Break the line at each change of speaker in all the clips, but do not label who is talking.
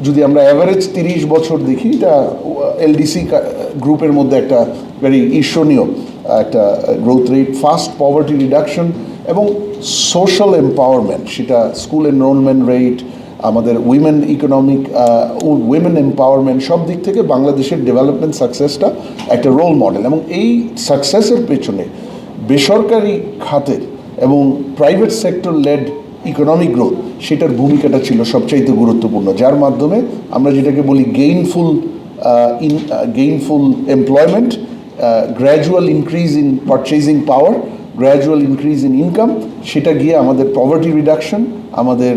যদি আমরা অ্যাভারেজ 30 বছর দেখি, এটা এলডিসি গ্রুপের মধ্যে একটা ভেরি ঈর্ষণীয় একটা growth rate, fast poverty reduction এবং সোশ্যাল এম্পাওয়ারমেন্ট, সেটা স্কুল এনরোলমেন্ট রেট, আমাদের উইমেন এম্পাওয়ারমেন্ট, সব দিক থেকে বাংলাদেশের ডেভেলপমেন্ট সাকসেসটা একটা রোল মডেল। এবং এই সাকসেসের পেছনে বেসরকারি খাতের এবং private sector led economic growth, সেটার ভূমিকাটা ছিল সবচাইতে গুরুত্বপূর্ণ, যার মাধ্যমে আমরা যেটাকে বলি gainful employment, gradual increase in purchasing power, gradual increase in income, সেটা গিয়ে আমাদের পভার্টি রিডাকশন, আমাদের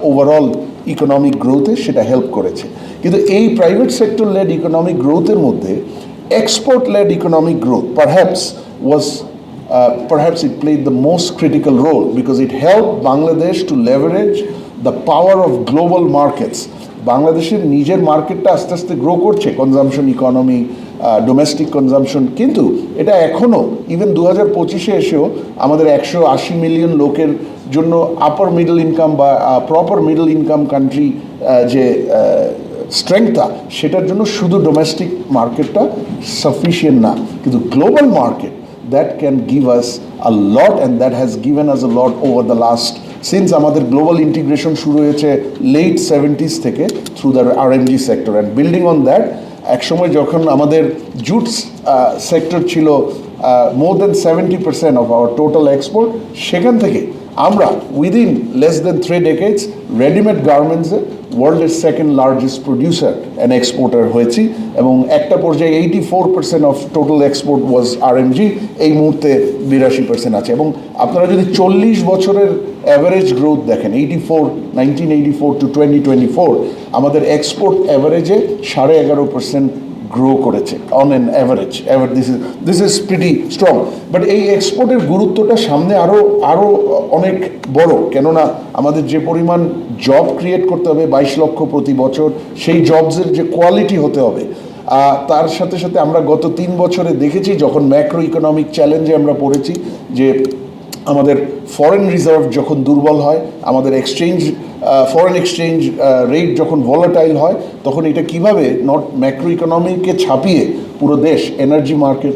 ওভারঅল ইকোনমিক গ্রোথে সেটা হেল্প করেছে। কিন্তু এই প্রাইভেট সেক্টর লেড ইকোনমিক গ্রোথের মধ্যে export led economic growth perhaps it played the most critical role, because it helped Bangladesh to leverage the power of global markets. বাংলাদেশের নিজের মার্কেটটা আস্তে আস্তে গ্রো করছে, কনজামশন ইকোনমি, ডোমেস্টিক কনজামশন, কিন্তু এটা এখনও ইভেন 2025-এ এসেও আমাদের 180 মিলিয়ন লোকের জন্য আপার মিডল ইনকাম বা প্রপার মিডল ইনকাম কান্ট্রি যে স্ট্রেংথটা, সেটার জন্য শুধু ডোমেস্টিক মার্কেটটা সাফিসিয়েন্ট না, কিন্তু global market that can give us a lot, and that has given us a lot over the last, since আমাদের গ্লোবাল ইন্টিগ্রেশন শুরু হয়েছে লেট 70s থেকে through the RMG sector. And building on that, একসময় যখন আমাদের jute sector ছিল মোর দেন 70% of our total export, সেখান থেকে আমরা within less than 3 decades readymade গার্মেন্টসে ওয়ার্ল্ডের second largest producer and exporter হয়েছি, এবং একটা পর্যায়ে 84% of total export was RMG, এই মুহূর্তে 82% আছে। এবং আপনারা যদি 40 বছরের অ্যাভারেজ গ্রোথ দেখেন, 1984 টু 2024, আমাদের এক্সপোর্ট অ্যাভারেজে 11.5% গ্রো করেছে on an average. This is pretty strong. But এই এক্সপোর্টের গুরুত্বটা সামনে আরও অনেক বড়, কেননা আমাদের যে পরিমাণ জব ক্রিয়েট করতে হবে, 22 লক্ষ প্রতি বছর, সেই জবসের যে কোয়ালিটি হতে হবে, তার সাথে সাথে আমরা গত 3 বছরে দেখেছি, যখন ম্যাক্রো ইকোনমিক চ্যালেঞ্জে আমরা পড়েছি, যে আমাদের ফরেন রিজার্ভ যখন দুর্বল হয়, আমাদের ফরেন এক্সচেঞ্জ রেট যখন ভলাটাইল হয়, তখন এটা কিভাবে ম্যাক্রো ইকোনমিকে ছাপিয়ে পুরো দেশ, energy market,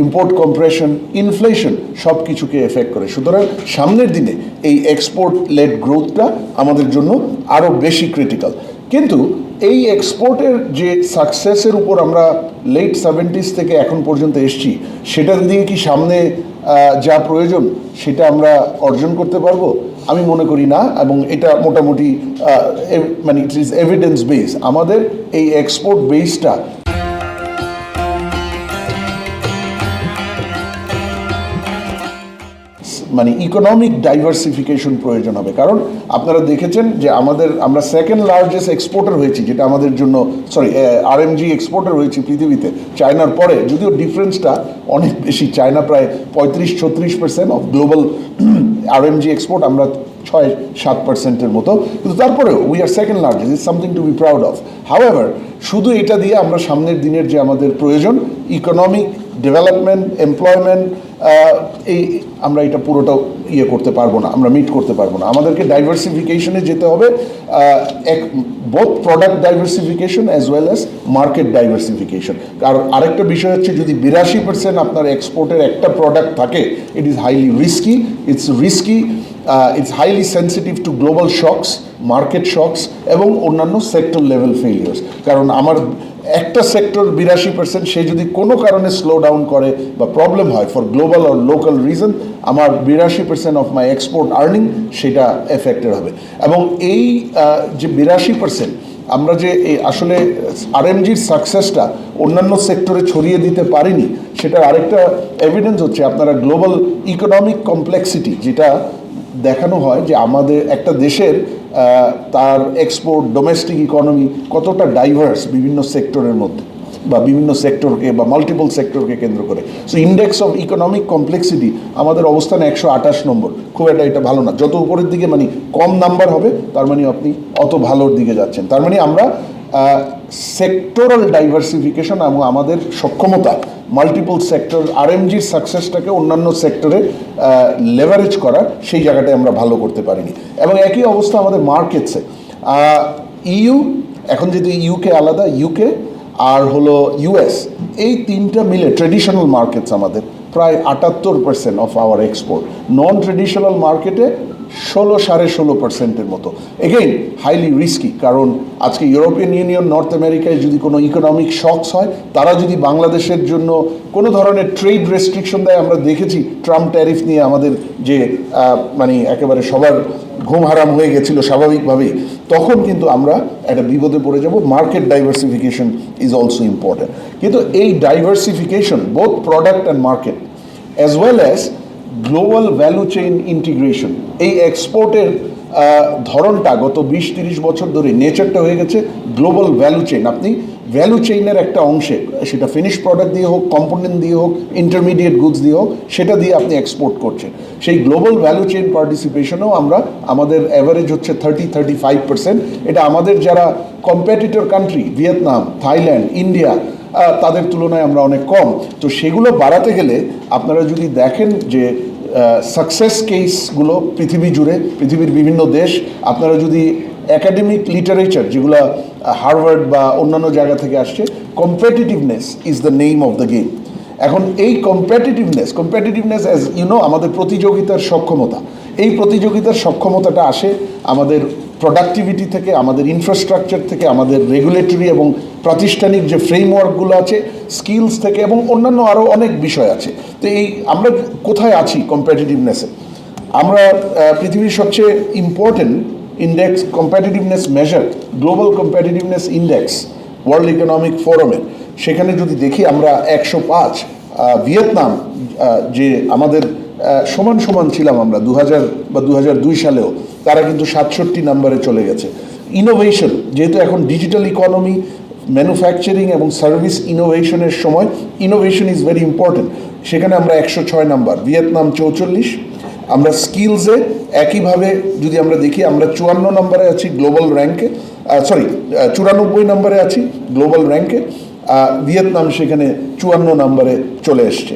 import compression, inflation, সব কিছুকে এফেক্ট করে। সুতরাং সামনের দিনে এই এক্সপোর্ট লেড গ্রোথটা আমাদের জন্য আরও বেশি ক্রিটিক্যাল। কিন্তু এই এক্সপোর্টের যে সাকসেসের উপর আমরা লেট 70s থেকে এখন পর্যন্ত এসছি, সেটার দিকে কি সামনে যা প্রয়োজন সেটা আমরা অর্জন করতে পারবো? আমি মনে করি না। এবং এটা মোটামুটি মানে ইট ইজ এভিডেন্স বেস। আমাদের এই এক্সপোর্ট বেসটা মানে ইকোনমিক ডাইভার্সিফিকেশন প্রয়োজন হবে। কারণ আপনারা দেখেছেন যে আমরা সেকেন্ড লার্জেস্ট এক্সপোর্টার হয়েছি, যেটা আমাদের জন্য আরএমজি এক্সপোর্টার হয়েছি পৃথিবীতে, চায়নার পরে। যদিও ডিফারেন্সটা অনেক বেশি, চায়না প্রায় 35-36% অফ গ্লোবাল আরএমজি এক্সপোর্ট, আমরা 6-7%-এর মতো, কিন্তু তারপরেও we are second largest, is something to be proud of. However, শুধু এটা দিয়ে আমরা সামনের দিনের যে আমাদের প্রয়োজন, ইকোনমিক ডেভেলপমেন্ট, এমপ্লয়মেন্ট, আমরা এটা পুরোটা করতে পারবো না, আমরা মিট করতে পারবো না। আমাদেরকে ডাইভার্সিফিকেশনে যেতে হবে, both product diversification as well as market diversification. আর আরেকটা বিষয় হচ্ছে, যদি 82% আপনার এক্সপোর্টের একটা প্রোডাক্ট থাকে, it is highly risky, it's highly sensitive to global shocks, market shocks এবং অন্যান্য সেক্টর লেভেল ফেইলিয়ার্স। কারণ আমার একটা সেক্টর 82%, সে যদি কোনো কারণে স্লো ডাউন করে বা প্রবলেম হয় for global or local reason, আমার 82% অফ মাই এক্সপোর্ট আর্নিং সেটা এফেক্টেড হবে। এবং এই যে 82% আমরা যে আসলে আরএমজির সাকসেসটা অন্যান্য সেক্টরে ছড়িয়ে দিতে পারিনি, সেটার আরেকটা এভিডেন্স হচ্ছে আপনারা গ্লোবাল ইকোনমিক কমপ্লেক্সিটি, যেটা দেখানো হয় যে আমাদের একটা দেশের তার এক্সপোর্ট, ডোমেস্টিক ইকোনমি কতটা ডাইভার্স বিভিন্ন সেক্টরের মধ্যে, বা বিভিন্ন সেক্টরকে বা মাল্টিপল সেক্টরকে কেন্দ্র করে। So index of economic complexity আমাদের অবস্থান 128 নম্বর, খুব এটা ভালো না। যত উপরের দিকে মানে কম নাম্বার হবে, তার মানে আপনি অত ভালোর দিকে যাচ্ছেন। তার মানে আমরা সেক্টরাল ডাইভার্সিফিকেশন এবং আমাদের সক্ষমতা মাল্টিপল সেক্টর, আরএমজির সাকসেসটাকে অন্যান্য সেক্টরে লেভারেজ করার, সেই জায়গাটায় আমরা ভালো করতে পারিনি। এবং একই অবস্থা আমাদের মার্কেটসে। ইইউ, এখন যেহেতু ইউকে আলাদা, ইউকে আর হলো ইউএস, এই তিনটা মিলে ট্রেডিশনাল মার্কেটস আমাদের প্রায় 78% of our export. Non traditional মার্কেটে 16-16.5%-এর মতো। এগেইন হাইলি রিস্কি, কারণ আজকে ইউরোপিয়ান ইউনিয়ন, নর্থ আমেরিকায় যদি কোনো ইকোনমিক শকস হয়, তারা যদি বাংলাদেশের জন্য কোনো ধরনের ট্রেড রেস্ট্রিকশন দেয়, আমরা দেখেছি ট্রাম্প ট্যারিফ নিয়ে আমাদের যে মানে একেবারে সবার ঘুম হারাম হয়ে গেছিলো স্বাভাবিকভাবেই, তখন কিন্তু আমরা একটা বিপদে পড়ে যাব। Market diversification is also important. কিন্তু এই diversification both product and market as well as global value chain integration, এই এক্সপোর্টের ধরনটা গত 20-30 বছর ধরে নেচারটা হয়ে গেছে গ্লোবাল ভ্যালু চেইন। আপনি ভ্যালু চেইনের একটা অংশে, সেটা ফিনিশ প্রোডাক্ট দিয়ে হোক, কম্পোনেন্ট দিয়ে হোক, ইন্টারমিডিয়েট গুডস দিয়ে হোক, সেটা দিয়ে আপনি এক্সপোর্ট করছেন। সেই গ্লোবাল ভ্যালু চেইন পার্টিসিপেশনেও আমরা, আমাদের অ্যাভারেজ হচ্ছে 30-35%। এটা আমাদের যারা competitor country, Vietnam, Thailand, India, তাদের তুলনায় আমরা অনেক কম। তো সেগুলো বাড়াতে গেলে আপনারা যদি দেখেন যে সাকসেস কেসগুলো পৃথিবী জুড়ে, পৃথিবীর বিভিন্ন দেশ, আপনারা যদি অ্যাকাডেমিক লিটারেচার যেগুলো হার্ভার্ড বা অন্যান্য জায়গা থেকে আসছে, competitiveness is the name of the game. এখন এই কম্পিটিটিভনেস অ্যাজ ইউ নো, আমাদের প্রতিযোগিতার সক্ষমতা, এই প্রতিযোগিতার সক্ষমতাটা আসে আমাদের প্রোডাক্টিভিটি থেকে, আমাদের ইনফ্রাস্ট্রাকচার থেকে, আমাদের রেগুলেটরি এবং প্রাতিষ্ঠানিক যে ফ্রেমওয়ার্কগুলো আছে, স্কিলস থেকে, এবং অন্যান্য আরও অনেক বিষয় আছে। তো এই আমরা কোথায় আছি কম্পিটিটিভনেসে? আমরা পৃথিবীর সবচেয়ে important index, competitiveness measure, global competitiveness index world economic ফোরামের, সেখানে যদি দেখি আমরা 105। ভিয়েতনাম, যে আমাদের সমান সমান ছিলাম আমরা 2000 বা 2002 সালেও, তারা কিন্তু 67 নম্বরে চলে গেছে। ইনোভেশন, যেহেতু এখন ডিজিটাল ইকোনমি, ম্যানুফ্যাকচারিং এবং সার্ভিস ইনোভেশনের সময়, ইনোভেশন ইজ ভেরি ইম্পর্টেন্ট, সেখানে আমরা 106 নম্বর, ভিয়েতনাম 44। আমরা স্কিলসে একইভাবে যদি আমরা দেখি, আমরা 54 নম্বরে আছি গ্লোবাল র্যাঙ্কে, 94 নম্বরে আছি গ্লোবাল র্যাঙ্কে, ভিয়েতনাম সেখানে 54 নম্বরে চলে এসছে।